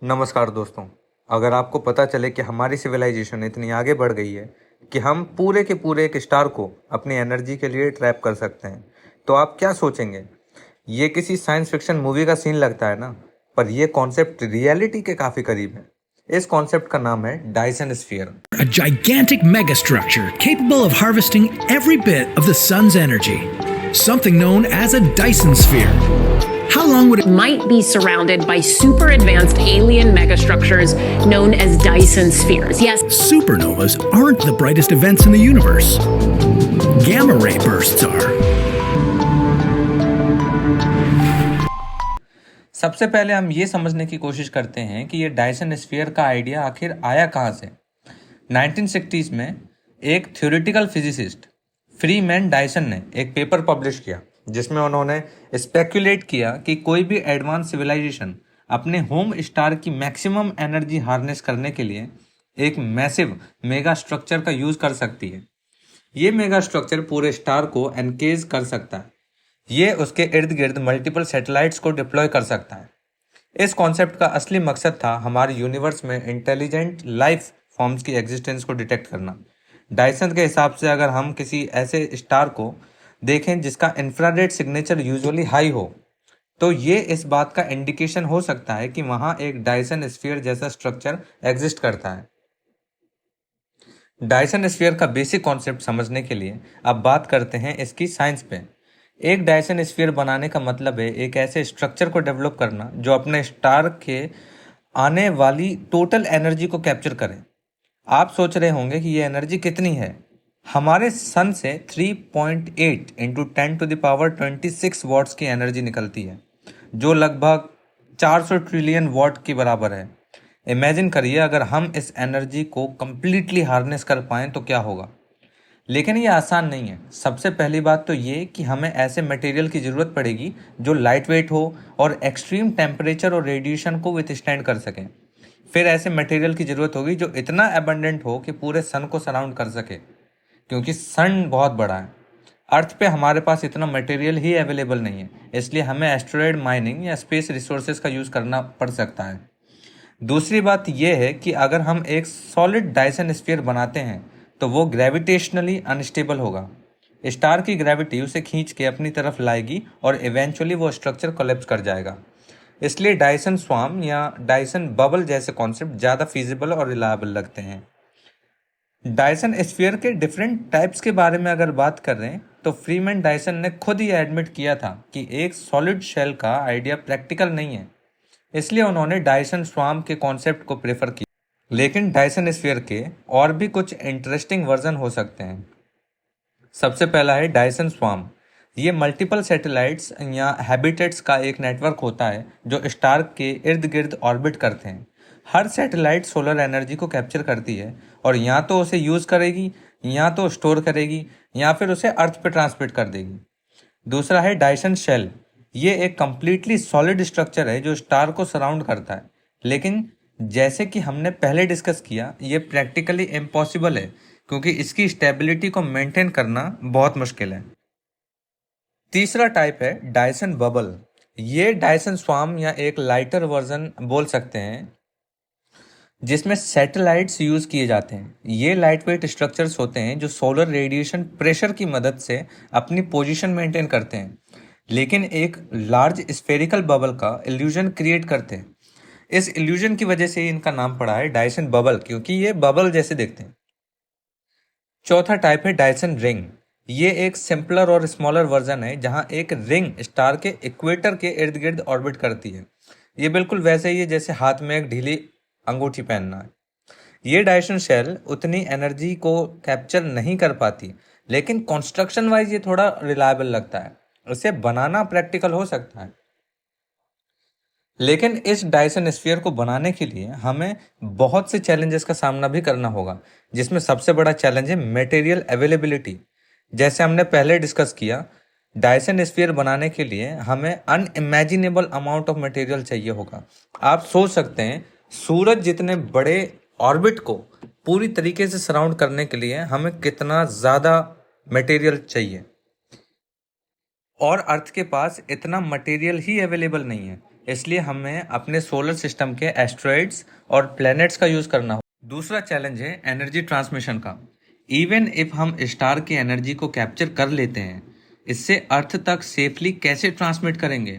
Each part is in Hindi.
नमस्कार दोस्तों। अगर आपको पता चले कि हमारी सिविलाइजेशन इतनी आगे बढ़ गई है कि हम पूरे के पूरे एक स्टार को अपनी एनर्जी के लिए ट्रैप कर सकते हैं, तो आप क्या सोचेंगे? ये किसी साइंस फिक्शन मूवी का सीन लगता है ना, पर यह कॉन्सेप्ट रियलिटी के काफ़ी करीब है। इस कॉन्सेप्ट का नाम है Dyson sphere. A gigantic megastructure capable of harvesting every bit of the sun's energy, something known as a Dyson sphere. How long would it might be surrounded by super advanced alien megastructures known as Dyson spheres. Yes. Supernovas aren't the brightest events in the universe. Gamma ray bursts are. सबसे पहले हम ये समझने की कोशिश करते हैं कि ये डायसन स्फीयर का आइडिया आखिर आया कहाँ से। 1960s में एक थ्योरेटिकल फिजिसिस्ट फ्रीमैन डायसन ने एक पेपर पब्लिश किया जिसमें उन्होंने स्पेक्युलेट किया कि कोई भी एडवांस सिविलाइजेशन अपने होम स्टार की मैक्सिमम एनर्जी हार्नेस करने के लिए एक मैसिव मेगा स्ट्रक्चर का यूज कर सकती है। ये मेगा स्ट्रक्चर पूरे स्टार को एनकेज कर सकता है। ये उसके इर्द गिर्द मल्टीपल सैटेलाइट्स को डिप्लॉय कर सकता है। इस कॉन्सेप्ट का असली मकसद था हमारे यूनिवर्स में इंटेलिजेंट लाइफ फॉर्म्स की एग्जिस्टेंस को डिटेक्ट करना। डायसन के हिसाब से अगर हम किसी ऐसे स्टार को देखें जिसका इंफ्रारेड सिग्नेचर यूजुअली हाई हो, तो ये इस बात का इंडिकेशन हो सकता है कि वहाँ एक डायसन स्फीयर जैसा स्ट्रक्चर एग्जिस्ट करता है। डायसन स्फीयर का बेसिक कॉन्सेप्ट समझने के लिए अब बात करते हैं इसकी साइंस पे। एक डायसन स्फीयर बनाने का मतलब है एक ऐसे स्ट्रक्चर को डेवलप करना जो अपने स्टार के आने वाली टोटल एनर्जी को कैप्चर करे। आप सोच रहे होंगे कि ये एनर्जी कितनी है। हमारे सन से 3.8 इंटू 10⁻26 वॉट्स की एनर्जी निकलती है, जो लगभग 400 ट्रिलियन वॉट के बराबर है। इमेजिन करिए अगर हम इस एनर्जी को कम्प्लीटली हार्नेस कर पाएँ तो क्या होगा। लेकिन ये आसान नहीं है। सबसे पहली बात तो ये कि हमें ऐसे मटेरियल की ज़रूरत पड़ेगी जो लाइट वेट हो और एक्सट्रीम टेम्परेचर और रेडिएशन को विथस्टैंड कर सकें। फिर ऐसे मटेरियल की ज़रूरत होगी जो इतना एबंडेंट हो कि पूरे सन को सराउंड कर सके, क्योंकि सन बहुत बड़ा है। अर्थ पे हमारे पास इतना मटेरियल ही अवेलेबल नहीं है, इसलिए हमें एस्टेरॉयड माइनिंग या स्पेस रिसोर्सेज का यूज़ करना पड़ सकता है। दूसरी बात यह है कि अगर हम एक सॉलिड डायसन स्फीयर बनाते हैं तो वो ग्रेविटेशनली अनस्टेबल होगा। स्टार की ग्रेविटी उसे खींच के अपनी तरफ लाएगी और इवेंचुअली वो स्ट्रक्चर कोलैप्स कर जाएगा। इसलिए डायसन स्वार्म या डायसन बबल जैसे कॉन्सेप्ट ज़्यादा फीजिबल और रिलायबल लगते हैं। डायसन स्फीयर के डिफरेंट टाइप्स के बारे में अगर बात कर रहे हैं तो फ्रीमैन डायसन ने खुद ही एडमिट किया था कि एक सॉलिड शेल का आइडिया प्रैक्टिकल नहीं है, इसलिए उन्होंने डायसन स्वार्म के कॉन्सेप्ट को प्रेफर किया। लेकिन डायसन स्फीयर के और भी कुछ इंटरेस्टिंग वर्जन हो सकते हैं। सबसे पहला है डायसन स्वार्म। ये मल्टीपल सैटेलाइट्स या हैबिटेट्स का एक नेटवर्क होता है जो स्टार के इर्द गिर्द ऑर्बिट करते हैं। हर सैटेलाइट सोलर एनर्जी को कैप्चर करती है और या तो उसे यूज़ करेगी, या तो स्टोर करेगी, या फिर उसे अर्थ पे ट्रांसमिट कर देगी। दूसरा है डायसन शेल। ये एक कम्प्लीटली सॉलिड स्ट्रक्चर है जो स्टार को सराउंड करता है, लेकिन जैसे कि हमने पहले डिस्कस किया, ये प्रैक्टिकली इम्पॉसिबल है क्योंकि इसकी स्टेबिलिटी को मेंटेन करना बहुत मुश्किल है। तीसरा टाइप है डायसन बबल। ये डायसन स्वार्म या एक लाइटर वर्जन बोल सकते हैं जिसमें सैटेलाइट्स यूज़ किए जाते हैं। ये लाइट वेट स्ट्रक्चर्स होते हैं जो सोलर रेडिएशन प्रेशर की मदद से अपनी पोजीशन मेंटेन करते हैं, लेकिन एक लार्ज स्फेरिकल बबल का इल्यूजन क्रिएट करते हैं। इस इल्यूजन की वजह से इनका नाम पड़ा है डायसन बबल, क्योंकि ये बबल जैसे दिखते हैं। चौथा टाइप है डायसन रिंग। ये एक सिंपलर और स्मॉलर वर्जन है जहां एक रिंग स्टार के इक्वेटर के इर्द गिर्द ऑर्बिट करती है। ये बिल्कुल वैसे ही है जैसे हाथ में एक ढीली अंगूठी पहनना है। ये डायसन शेल उतनी एनर्जी को कैप्चर नहीं कर पाती, लेकिन कंस्ट्रक्शन वाइज ये थोड़ा रिलायबल लगता है। इसे बनाना प्रैक्टिकल हो सकता है, लेकिन इस डायसन स्फीयर को बनाने के लिए हमें बहुत से चैलेंजेस का सामना भी करना होगा, जिसमें सबसे बड़ा चैलेंज है मटेरियल अवेलेबिलिटी। जैसे हमने पहले डिस्कस किया, डायसन स्फीयर बनाने के लिए हमें अनइमेजिनेबल अमाउंट ऑफ मटेरियल चाहिए होगा। आप सोच सकते हैं सूरज जितने बड़े ऑर्बिट को पूरी तरीके से सराउंड करने के लिए हमें कितना ज़्यादा मटेरियल चाहिए, और अर्थ के पास इतना मटेरियल ही अवेलेबल नहीं है। इसलिए हमें अपने सोलर सिस्टम के एस्ट्रॉइड्स और प्लैनेट्स का यूज़ करना होगा। दूसरा चैलेंज है एनर्जी ट्रांसमिशन का। इवन इफ हम स्टार की एनर्जी को कैप्चर कर लेते हैं, इससे अर्थ तक सेफली कैसे ट्रांसमिट करेंगे?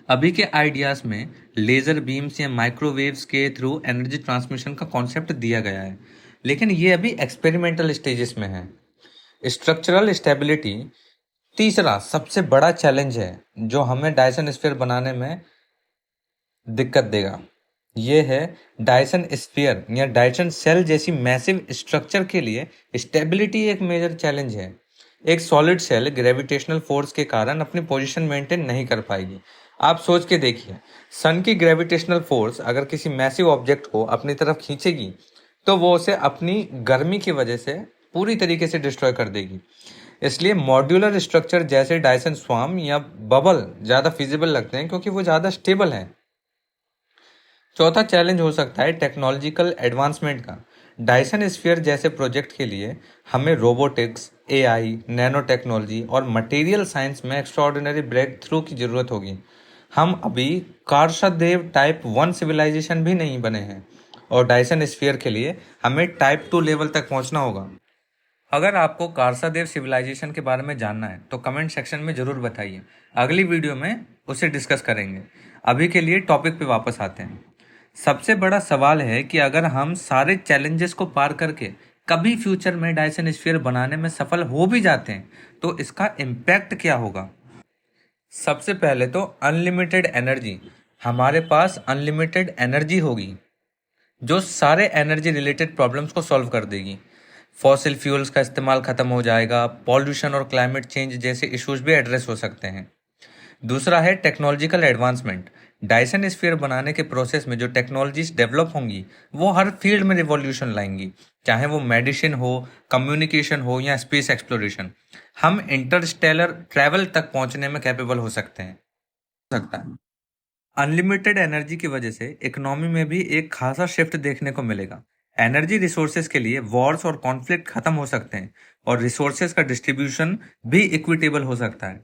अभी के आइडियाज़ में लेज़र बीम्स या माइक्रोवेव्स के थ्रू एनर्जी ट्रांसमिशन का कॉन्सेप्ट दिया गया है, लेकिन ये अभी एक्सपेरिमेंटल स्टेजेस में है। स्ट्रक्चरल स्टेबिलिटी तीसरा सबसे बड़ा चैलेंज है जो हमें डायसन स्फीयर बनाने में दिक्कत देगा। ये है डायसन स्फीयर या डायसन सेल जैसी मैसिव स्ट्रक्चर के लिए स्टेबिलिटी एक मेजर चैलेंज है। एक सॉलिड सेल ग्रेविटेशनल फोर्स के कारण अपनी पोजीशन मेंटेन नहीं कर पाएगी। आप सोच के देखिए, सन की ग्रेविटेशनल फोर्स अगर किसी मैसिव ऑब्जेक्ट को अपनी तरफ खींचेगी तो वो उसे अपनी गर्मी की वजह से पूरी तरीके से डिस्ट्रॉय कर देगी। इसलिए मॉड्यूलर स्ट्रक्चर जैसे डायसन स्वार्म या बबल ज़्यादा फिजिबल लगते हैं क्योंकि वो ज़्यादा स्टेबल हैं। चौथा चैलेंज हो सकता है टेक्नोलॉजिकल एडवांसमेंट का। डायसन स्फीयर जैसे प्रोजेक्ट के लिए हमें रोबोटिक्स, एआई, नैनो टेक्नोलॉजी और मटेरियल साइंस में एक्स्ट्राऑर्डिनरी ब्रेक थ्रू की ज़रूरत होगी। हम अभी कारसादेव टाइप 1 सिविलाइजेशन भी नहीं बने हैं और डायसन स्फीयर के लिए हमें टाइप 2 लेवल तक पहुंचना होगा। अगर आपको कारसादेव सिविलाइजेशन के बारे में जानना है तो कमेंट सेक्शन में ज़रूर बताइए, अगली वीडियो में उसे डिस्कस करेंगे। अभी के लिए टॉपिक पे वापस आते हैं। सबसे बड़ा सवाल है कि अगर हम सारे चैलेंजेस को पार करके कभी फ्यूचर में डायसन स्फीयर बनाने में सफल हो भी जाते हैं तो इसका इम्पैक्ट क्या होगा? सबसे पहले तो अनलिमिटेड एनर्जी। हमारे पास अनलिमिटेड एनर्जी होगी जो सारे एनर्जी रिलेटेड प्रॉब्लम्स को सॉल्व कर देगी। फॉसिल फ्यूल्स का इस्तेमाल खत्म हो जाएगा, पॉल्यूशन और क्लाइमेट चेंज जैसे इश्यूज भी एड्रेस हो सकते हैं। दूसरा है टेक्नोलॉजिकल एडवांसमेंट। डायसन स्फीयर बनाने के प्रोसेस में जो टेक्नोलॉजीज डेवलप होंगी वो हर फील्ड में रिवॉल्यूशन लाएंगी, चाहे वो मेडिसिन हो, कम्युनिकेशन हो या स्पेस एक्सप्लोरेशन। हम इंटरस्टेलर ट्रैवल तक पहुंचने में कैपेबल हो सकते हैं। अनलिमिटेड एनर्जी की वजह से इकोनॉमी में भी एक खासा शिफ्ट देखने को मिलेगा। एनर्जी रिसोर्सेज के लिए वॉर्स और कॉन्फ्लिक्ट खत्म हो सकते हैं और रिसोर्सेज का डिस्ट्रीब्यूशन भी इक्विटेबल हो सकता है।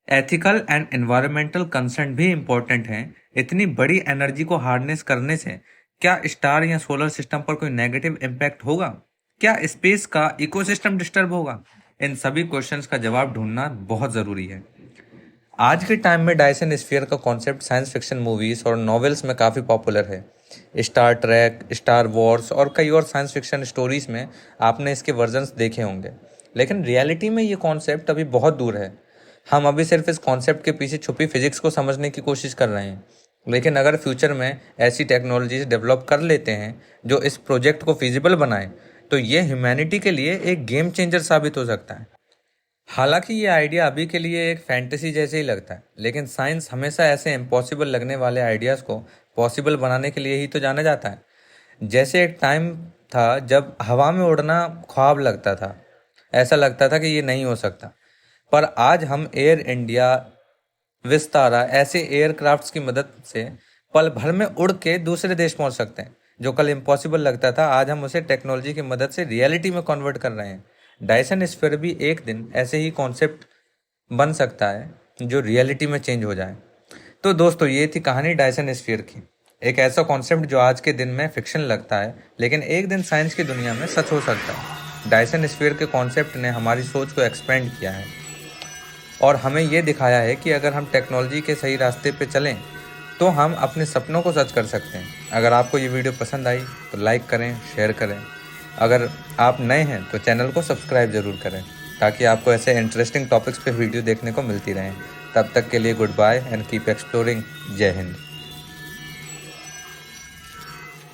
एथिकल एंड एनवायरमेंटल कंसर्न भी इम्पोर्टेंट हैं। इतनी बड़ी एनर्जी को हार्नेस करने से क्या स्टार या सोलर सिस्टम पर कोई नेगेटिव इम्पैक्ट होगा? क्या स्पेस का इकोसिस्टम डिस्टर्ब होगा? इन सभी क्वेश्चंस का जवाब ढूंढना बहुत ज़रूरी है। आज के टाइम में डायसन स्फीयर का कॉन्सेप्ट साइंस फिक्शन मूवीज़ और नॉवेल्स में काफ़ी पॉपुलर है। स्टार ट्रैक, स्टार वॉर्स और कई और साइंस फिक्शन स्टोरीज़ में आपने इसके वर्जन्स देखे होंगे, लेकिन रियलिटी में ये कॉन्सेप्ट अभी बहुत दूर है। हम अभी सिर्फ इस कॉन्सेप्ट के पीछे छुपी फिजिक्स को समझने की कोशिश कर रहे हैं, लेकिन अगर फ्यूचर में ऐसी टेक्नोलॉजीज डेवलप कर लेते हैं जो इस प्रोजेक्ट को फिजिबल बनाएं तो ये ह्यूमैनिटी के लिए एक गेम चेंजर साबित हो सकता है। हालांकि ये आइडिया अभी के लिए एक फैंटेसी जैसे ही लगता है, लेकिन साइंस हमेशा ऐसे इम्पॉसिबल लगने वाले आइडियाज़ को पॉसिबल बनाने के लिए ही तो जाना जाता है। जैसे एक टाइम था जब हवा में उड़ना ख्वाब लगता था, ऐसा लगता था कि ये नहीं हो सकता, पर आज हम एयर इंडिया, विस्तारा ऐसे एयरक्राफ्ट्स की मदद से पल भर में उड़ के दूसरे देश पहुंच सकते हैं। जो कल इम्पॉसिबल लगता था, आज हम उसे टेक्नोलॉजी की मदद से रियलिटी में कन्वर्ट कर रहे हैं। डायसन स्फीयर भी एक दिन ऐसे ही कॉन्सेप्ट बन सकता है जो रियलिटी में चेंज हो जाए। तो दोस्तों, ये थी कहानी डायसन स्फीयर की। एक ऐसा कॉन्सेप्ट जो आज के दिन में फिक्शन लगता है, लेकिन एक दिन साइंस की दुनिया में सच हो सकता है। डायसन स्फीयर के कॉन्सेप्ट ने हमारी सोच को एक्सपेंड किया है और हमें ये दिखाया है कि अगर हम टेक्नोलॉजी के सही रास्ते पे चलें तो हम अपने सपनों को सच कर सकते हैं। अगर आपको ये वीडियो पसंद आई तो लाइक करें, शेयर करें। अगर आप नए हैं तो चैनल को सब्सक्राइब ज़रूर करें ताकि आपको ऐसे इंटरेस्टिंग टॉपिक्स पे वीडियो देखने को मिलती रहें। तब तक के लिए good bye and keep exploring. जय हिंद।